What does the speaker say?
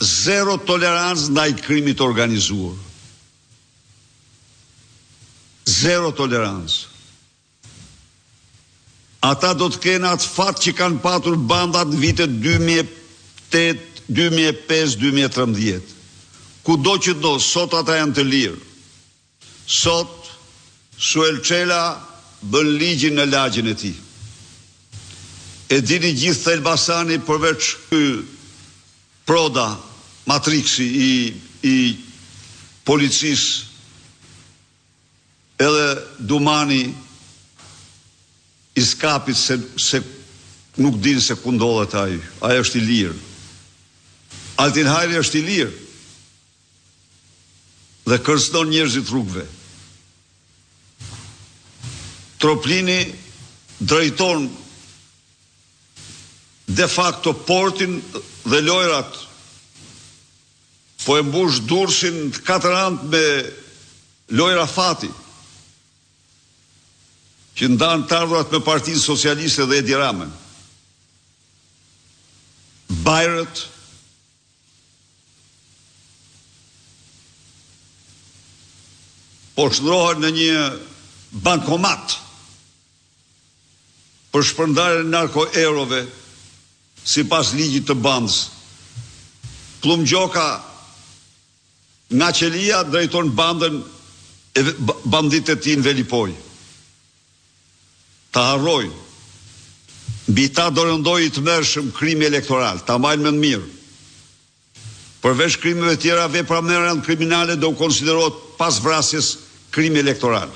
zero tolerancë ndaj krimit organizuar. Zero tolerancë. Ata do të kenë atë fat që kanë patur bandat në vitet 2008, 2005, 2013. Kudo që do, sot ata janë të lirë. Sot, Suel Çela bën ligjin në lagjin e tij. E dini gjithë të Elbasani përveç Proda, Matriksi i policisë, edhe Dumani i skapit se nuk din se ku ndodhet ai. Ai është i lirë. Altin Hajri është i lirë. Dhe kërcënon njerëzit rrugëve. Troplini drejton de facto portin dhe lojrat, po e mbush Durrësin 4 anë me lojra fati, që ndanë të ardhurat me Partinë Socialiste dhe Edi Ramën. Bajrët, po shndrohen në një bankomat për shpërndarjen e narko-eurove sipas ligjit të bandës. Plum Gjoka nga Qelia drejton bandën e banditët e tij në Velipoj. Ta harrojnë. Mbi ta do rëndoi të mërshëm krimi elektoral, ta mbajnë më mirë. Përveç krimeve tjera, vepra merrën kriminale do u konsiderohet pas vrasjes krimi elektoral.